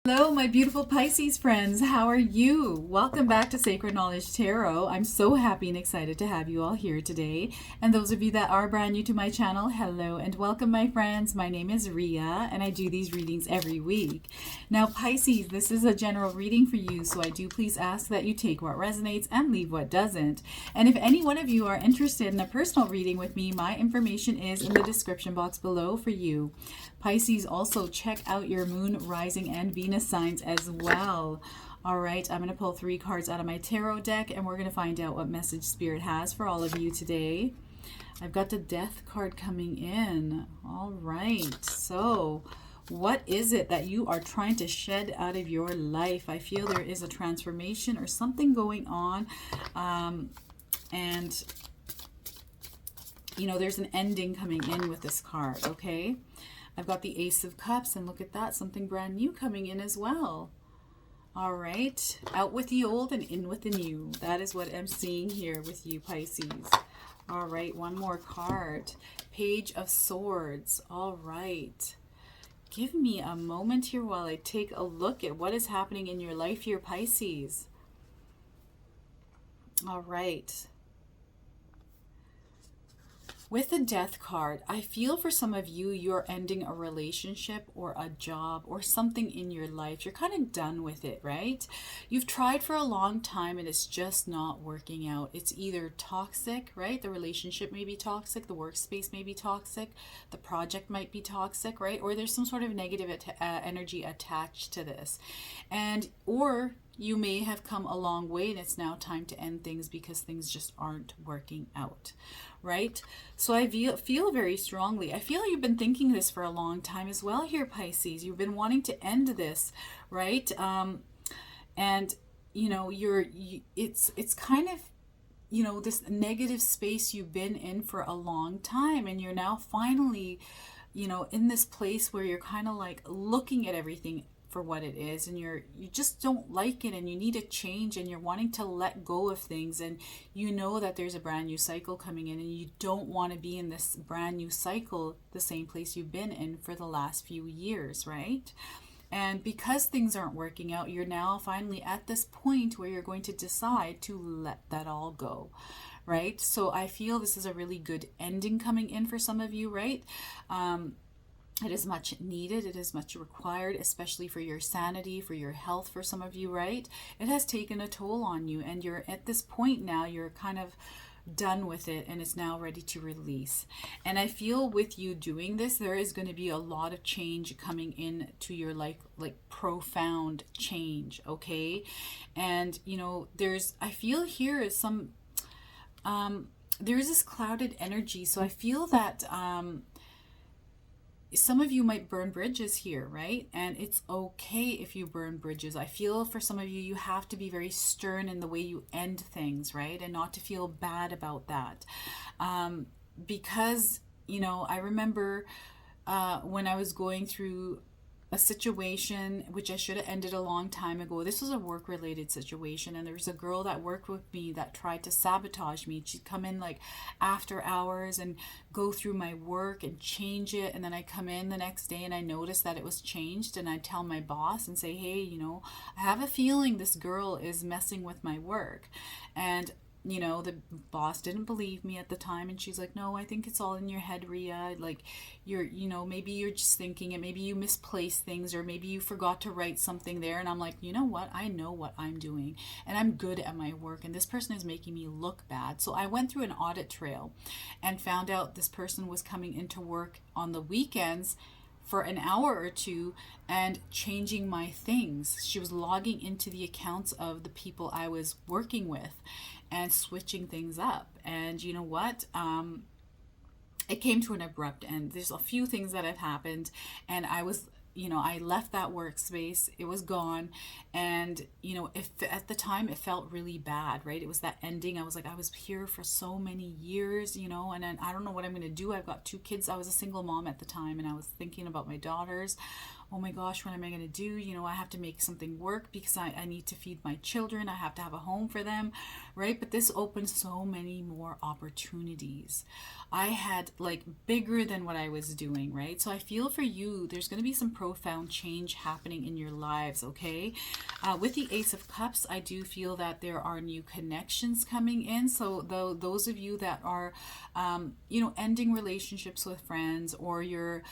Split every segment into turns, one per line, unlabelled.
Hello, my beautiful Pisces friends. How are you? Welcome back to Sacred Knowledge Tarot. I'm so happy and excited to have you all here today. And those of you that are brand new to my channel, hello and welcome, my friends. My name is Ria, and I do these readings every week. Now, Pisces, this is a general reading for you, so I do please ask that you take what resonates and leave what doesn't. And if any one of you are interested in a personal reading with me, my information is in the description box below for you. Pisces, also check out your moon, rising, and Venus signs as well. All right, I'm going to pull 3 cards out of my tarot deck, and we're going to find out what message Spirit has for all of you today. I've got the Death card coming in. All right, so what is it that you are trying to shed out of your life? I feel there is a transformation or something going on, and you know, there's an ending coming in with this card, okay? I've got the Ace of Cups, and look at that, something brand new coming in as well. All right, out with the old and in with the new. That is what I'm seeing here with you, Pisces. All right, one more card. Page of Swords. All right. Give me a moment here while I take a look at what is happening in your life here, Pisces. All right. With the Death card, I feel for some of you, you're ending a relationship or a job or something in your life. You're kind of done with it, right? You've tried for a long time and it's just not working out. It's either toxic, right? The relationship may be toxic, the workspace may be toxic, the project might be toxic, right? Or there's some sort of negative energy attached to this. Or you may have come a long way and it's now time to end things because things just aren't working out, right? So I feel very strongly. I feel you've been thinking this for a long time as well here, Pisces. You've been wanting to end this, right? And you know, it's kind of, you know, this negative space you've been in for a long time, and you're now finally, you know, in this place where you're kind of like looking at everything for what it is, and you just don't like it, and you need a change, and you're wanting to let go of things, and you know that there's a brand new cycle coming in, and you don't want to be in this brand new cycle the same place you've been in for the last few years, right? And because things aren't working out, you're now finally at this point where you're going to decide to let that all go, right? So I feel this is a really good ending coming in for some of you, right? It is much needed. It is much required, especially for your sanity, for your health, for some of you, right? It has taken a toll on you, and you're at this point now, you're kind of done with it, and it's now ready to release. And I feel with you doing this, there is going to be a lot of change coming in to your life, like profound change, okay? And, you know, I feel here is some, there's this clouded energy. So I feel that, some of you might burn bridges here, right? And it's okay if you burn bridges. I feel for some of you, you have to be very stern in the way you end things, right? And not to feel bad about that. Because, you know, I remember when I was going through a situation which I should have ended a long time ago. This was a work-related situation, and there was a girl that worked with me that tried to sabotage me. She'd come in like after hours and go through my work and change it, and then I come in the next day and I noticed that it was changed, and I tell my boss and say, hey, you know, I have a feeling this girl is messing with my work. And you know, the boss didn't believe me at the time, and she's like, no, I think it's all in your head, Ria. Like, you know, maybe you're just thinking it, maybe you misplaced things, or maybe you forgot to write something there. And I'm like, you know what? I know what I'm doing, and I'm good at my work, and this person is making me look bad. So I went through an audit trail and found out this person was coming into work on the weekends for an hour or two and changing my things. She was logging into the accounts of the people I was working with and switching things up. And you know what? It came to an abrupt end. There's a few things that have happened, and I was, you know, I left that workspace. It was gone. And, you know, if at the time it felt really bad, right? It was that ending. I was like, I was here for so many years, you know, and then I don't know what I'm going to do. I've got 2 kids. I was a single mom at the time, and I was thinking about my daughters. oh my gosh, what am I going to do? You know, I have to make something work because I need to feed my children. I have to have a home for them, right? But this opens so many more opportunities. I had like bigger than what I was doing, right? So I feel for you, there's going to be some profound change happening in your lives, okay? With the Ace of Cups, I do feel that there are new connections coming in. So those of you that are, you know, ending relationships with friends, or you're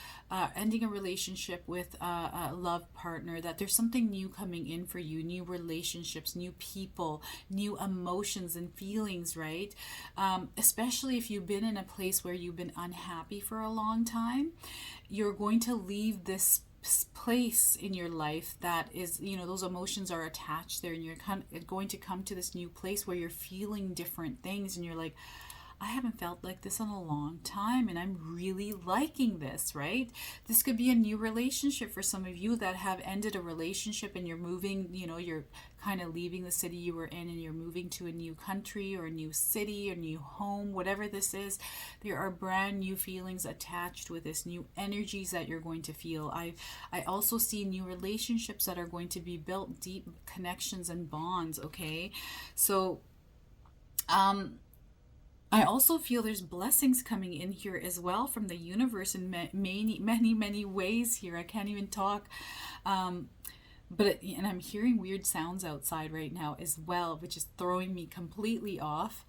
ending a relationship with a love partner, that there's something new coming in for you, new relationships, new people, new emotions and feelings, right? Especially if you've been in a place where you've been unhappy for a long time, you're going to leave this place in your life that is, you know, those emotions are attached there, and you're going to come to this new place where you're feeling different things, and you're like, I haven't felt like this in a long time, and I'm really liking this, right? This could be a new relationship for some of you that have ended a relationship, and you're moving, you know, you're kind of leaving the city you were in and you're moving to a new country or a new city or new home, whatever this is. There are brand new feelings attached with this, new energies that you're going to feel. I also see new relationships that are going to be built, deep connections and bonds, okay? So, I also feel there's blessings coming in here as well from the universe in many ways here. I can't even talk. And I'm hearing weird sounds outside right now as well, which is throwing me completely off.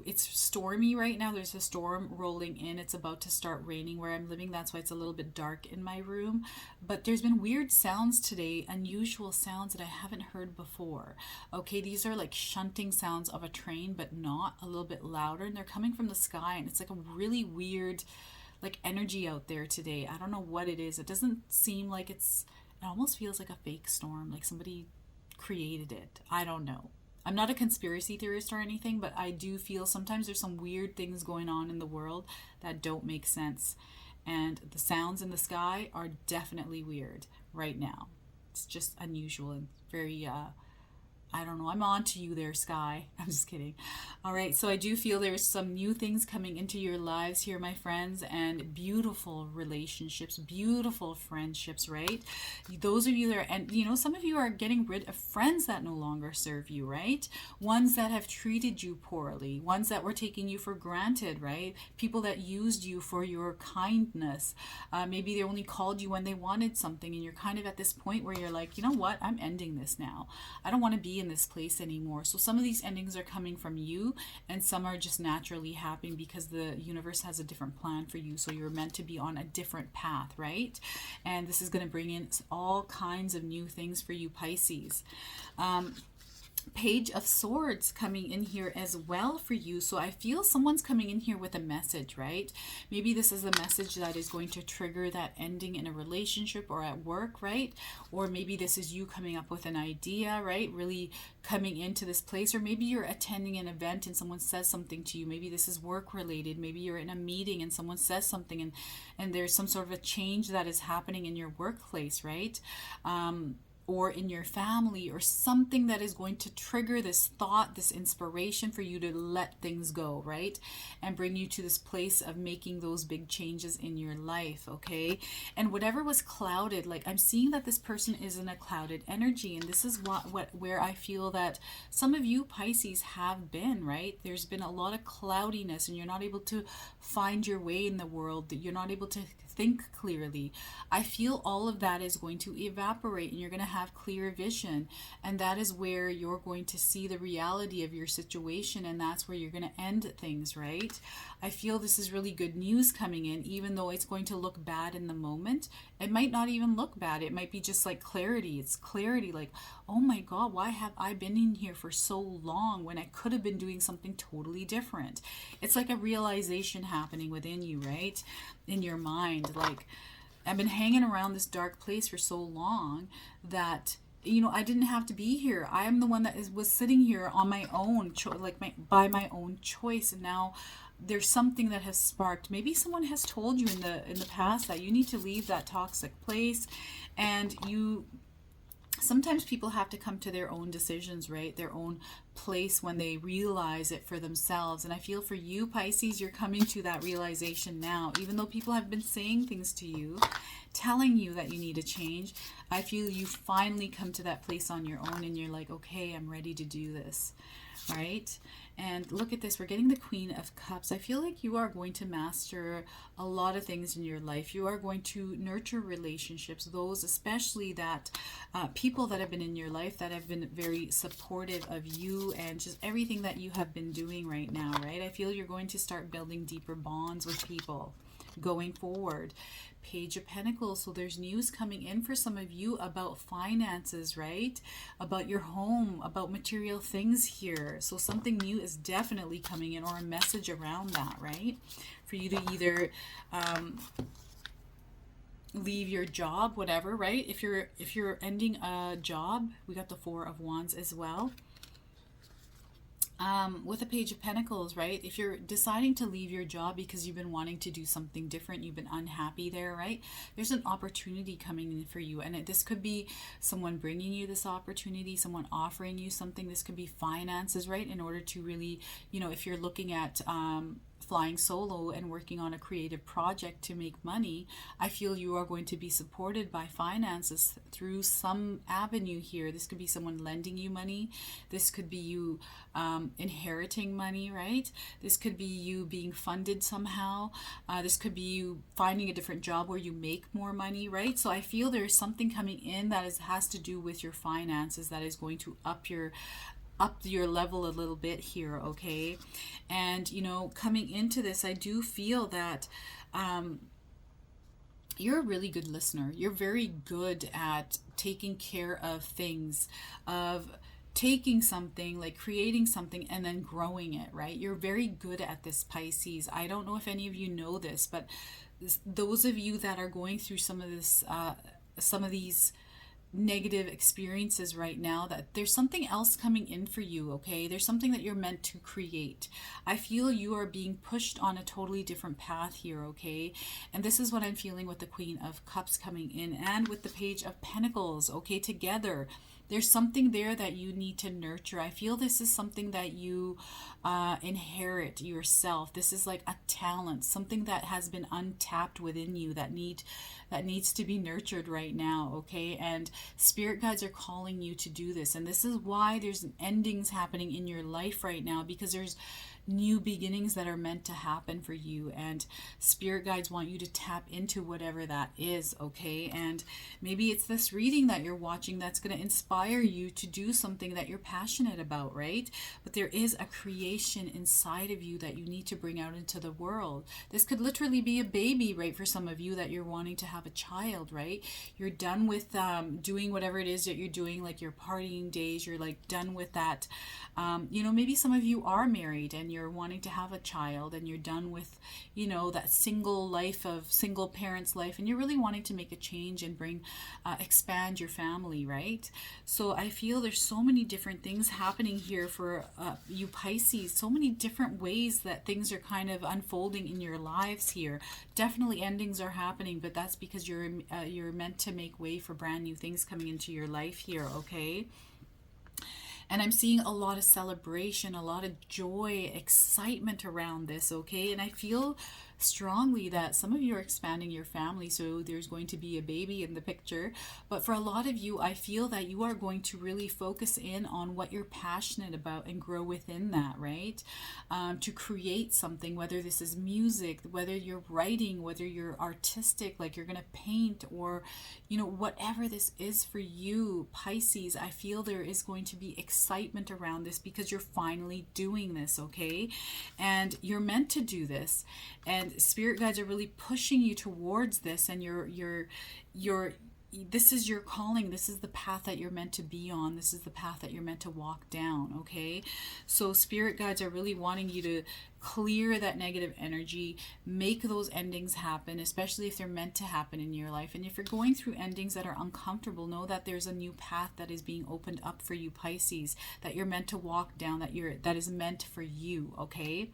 It's stormy right now. There's a storm rolling in. It's about to start raining where I'm living. That's why it's a little bit dark in my room. But there's been weird sounds today, unusual sounds that I haven't heard before. Okay, these are like shunting sounds of a train, but not a little bit louder. And they're coming from the sky. And it's like a really weird like energy out there today. I don't know what it is. It doesn't seem like it almost feels like a fake storm, like somebody created it. I don't know. I'm not a conspiracy theorist or anything, but I do feel sometimes there's some weird things going on in the world that don't make sense. And the sounds in the sky are definitely weird right now. It's just unusual and very I don't know. I'm on to you there, Sky. I'm just kidding. All right. So I do feel there's some new things coming into your lives here, my friends, and beautiful relationships, beautiful friendships, right? Those of you that are, and you know, some of you are getting rid of friends that no longer serve you, right? Ones that have treated you poorly, ones that were taking you for granted, right? People that used you for your kindness. Maybe they only called you when they wanted something, and you're kind of at this point where you're like, you know what? I'm ending this now. I don't want to be in this place anymore. So some of these endings are coming from you, and some are just naturally happening because the universe has a different plan for you. So you're meant to be on a different path, right? And this is going to bring in all kinds of new things for you, Pisces. Page of Swords coming in here as well for you. So I feel someone's coming in here with a message, right? Maybe this is a message that is going to trigger that ending in a relationship or at work, right? Or maybe this is you coming up with an idea, right? Really coming into this place. Or maybe you're attending an event and someone says something to you. Maybe this is work related. Maybe you're in a meeting and someone says something, and there's some sort of a change that is happening in your workplace, right? Or in your family, or something that is going to trigger this thought, this inspiration for you to let things go, right? And bring you to this place of making those big changes in your life, okay? And whatever was clouded, like I'm seeing that this person is in a clouded energy, and this is where I feel that some of you Pisces have been, right? There's been a lot of cloudiness, and you're not able to find your way in the world, that you're not able to think clearly. I feel all of that is going to evaporate, and you're going to have clear vision, and that is where you're going to see the reality of your situation, and that's where you're going to end things, right? I feel this is really good news coming in, even though it's going to look bad in the moment. It might not even look bad. It might be just like clarity. It's clarity, like, oh my God, why have I been in here for so long when I could have been doing something totally different? It's like a realization happening within you, right? In your mind, like, I've been hanging around this dark place for so long that, you know, I didn't have to be here. I am the one that was sitting here on my own, by my own choice, and now there's something that has sparked. Maybe someone has told you in the past that you need to leave that toxic place, and sometimes people have to come to their own decisions, right? Their own place when they realize it for themselves. And I feel for you, Pisces, you're coming to that realization now. Even though people have been saying things to you, telling you that you need to change, I feel you finally come to that place on your own and you're like, okay, I'm ready to do this, right? And look at this, we're getting the Queen of Cups. I feel like you are going to master a lot of things in your life. You are going to nurture relationships, those especially that people that have been in your life that have been very supportive of you and just everything that you have been doing right now, right? I feel you're going to start building deeper bonds with people going forward. Page of Pentacles. So there's news coming in for some of you about finances, right? About your home, about material things here. So something new is definitely coming in, or a message around that, right? For you to either leave your job, whatever, right? If you're ending a job, we got the Four of Wands as well. With the Page of Pentacles, right? If you're deciding to leave your job because you've been wanting to do something different, you've been unhappy there, right? There's an opportunity coming in for you. And this could be someone bringing you this opportunity, someone offering you something. This could be finances, right? In order to really, you know, if you're looking at flying solo and working on a creative project to make money, I feel you are going to be supported by finances through some avenue here. This could be someone lending you money. This could be you inheriting money, right? This could be you being funded somehow. This could be you finding a different job where you make more money, right? So I feel there's something coming in that has to do with your finances that is going to up your level a little bit here, okay? And, you know, coming into this, I do feel that you're a really good listener. You're very good at taking care of things, of taking something, like creating something and then growing it, right? You're very good at this, Pisces. I don't know if any of you know this, but those of you that are going through some of these negative experiences right now, that there's something else coming in for you, okay? There's something that you're meant to create. I feel you are being pushed on a totally different path here, okay? And this is what I'm feeling with the Queen of Cups coming in and with the Page of Pentacles, okay, together. There's something there that you need to nurture. I feel this is something that you inherit yourself. This is like a talent, something that has been untapped within you that needs to be nurtured right now, okay? And spirit guides are calling you to do this. And this is why there's endings happening in your life right now, because there's new beginnings that are meant to happen for you, and spirit guides want you to tap into whatever that is, okay? And maybe it's this reading that you're watching that's going to inspire you to do something that you're passionate about, right? But there is a creation inside of you that you need to bring out into the world. This could literally be a baby, right? For some of you that you're wanting to have a child, right? You're done with doing whatever it is that you're doing, like your partying days. You're like done with that. You know, maybe some of you are married and you're wanting to have a child, and you're done with, you know, that single parents life, and you're really wanting to make a change and expand your family, right? So I feel there's so many different things happening here for you Pisces, so many different ways that things are kind of unfolding in your lives here. Definitely endings are happening, but that's because you're meant to make way for brand new things coming into your life here, okay? And I'm seeing a lot of celebration, a lot of joy, excitement around this, okay? And I feel strongly that some of you are expanding your family, so there's going to be a baby in the picture. But for a lot of you, I feel that you are going to really focus in on what you're passionate about and grow within that, right? To create something, whether this is music, whether you're writing, whether you're artistic, like you're going to paint, or, you know, whatever this is for you, Pisces, I feel there is going to be excitement around this because you're finally doing this, okay? And you're meant to do this. And spirit guides are really pushing you towards this, and this is your calling. This is the path that you're meant to be on. This is the path that you're meant to walk down, okay? So spirit guides are really wanting you to clear that negative energy, make those endings happen, especially if they're meant to happen in your life. And if you're going through endings that are uncomfortable, know that there's a new path that is being opened up for you, Pisces, that you're meant to walk down, that is meant for you, okay?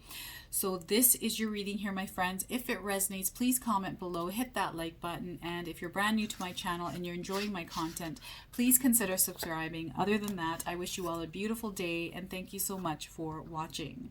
So this is your reading here, my friends. If it resonates, please comment below, hit that like button, and if you're brand new to my channel and you're enjoying my content, please consider subscribing. Other than that, I wish you all a beautiful day, and thank you so much for watching.